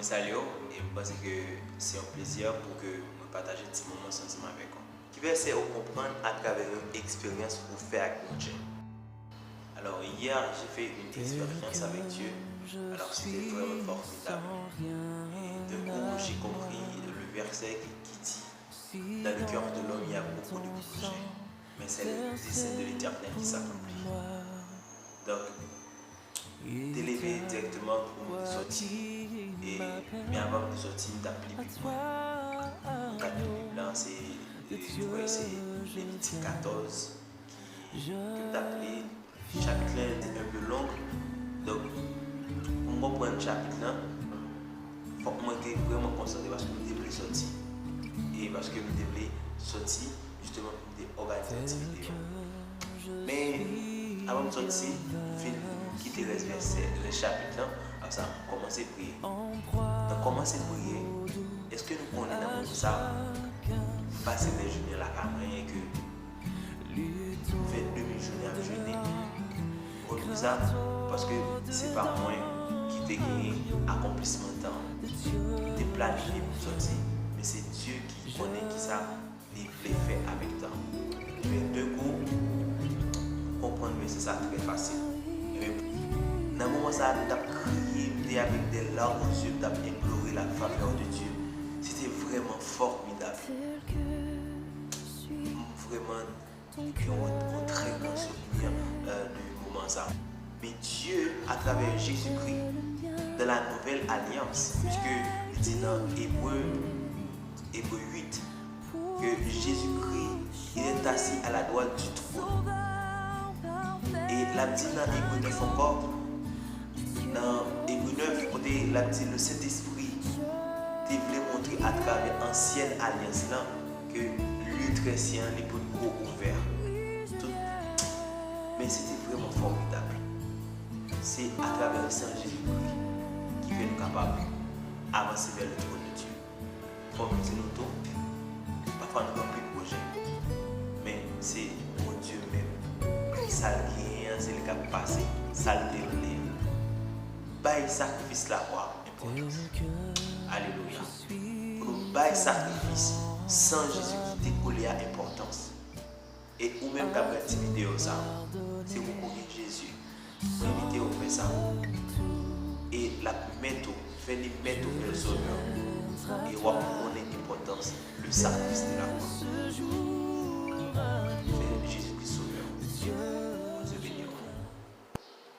salue et je pense que c'est un plaisir pour que nous partagions ce moment ensemble avec vous. Qui verset au comprendre à travers une expérience pour faire avec Dieu. Alors hier j'ai fait une expérience avec Dieu. Alors c'était vraiment formidable. Et d'un coup j'ai compris le verset qui dit dans le cœur de l'homme il y a beaucoup de projets, mais c'est le dessein de l'Éternel qui s'accomplit. Donc t'élever directement pour sortir et mais avant de sortir d'appeler Bible. Mon cas de Bible là c'est Lévitique 14 qui t'appeler chapitre est un peu long. Donc on va prendre le chapitre là. Faut que moi être vraiment concentré parce que nous devons sortir et parce que nous devons sortir justement pour organiser l'activité. Mais avant de sortir, je quitter le chapitre là, comme ça, commencer à prier. Donc, commencer à prier. Est-ce que nous connaissons dans ça, passer des journées à la campagne et que 22 000 journées à jeûner? Pour ça, parce que c'est pas moi qui t'ai gagné accomplissement de temps, de planifier pour sortir, mais c'est Dieu qui connaît qui ça, il les fait avec toi. Mais deux coups, comprendre que c'est ça très facile. Dans le moment où nous avons crié avec des larmes aux yeux, nous avons imploré la faveur de Dieu. C'était vraiment formidable. Vraiment, un très grand souvenir du moment ça. Mais Dieu, à travers Jésus-Christ, de la nouvelle alliance, puisque il dit dans Hébreu 8 que Jésus-Christ il est assis à la droite du trône. Et la dit dans Hébreu 9 encore, dans Hébreu 9, côté la dit le Saint-Esprit il voulait montrer à travers l'ancienne alliance là que lui très saint, les pots ouverts. Mais c'était vraiment formidable. C'est à travers le Saint Jésus-Christ qui fait nous capables d'avancer vers le trône de Dieu. Il faut que nous tout. Parfois nous avons plus de projets. Mais c'est mon Dieu même. Ça vient, c'est le cap passé. Ça le déroulé. Bail sacrifice la voix importance. Alléluia. Pour nous bail sacrifice sans Jésus qui décoller à importance. Et ou même d'après cette vidéo ça, c'est vous connaissez Jésus. Vous invitez au faire ça. Et la mettre, faire les mettre au le sauveur. Et vous connaissez l'importance, le sacrifice de la croix. Jésus-Christ sauveur.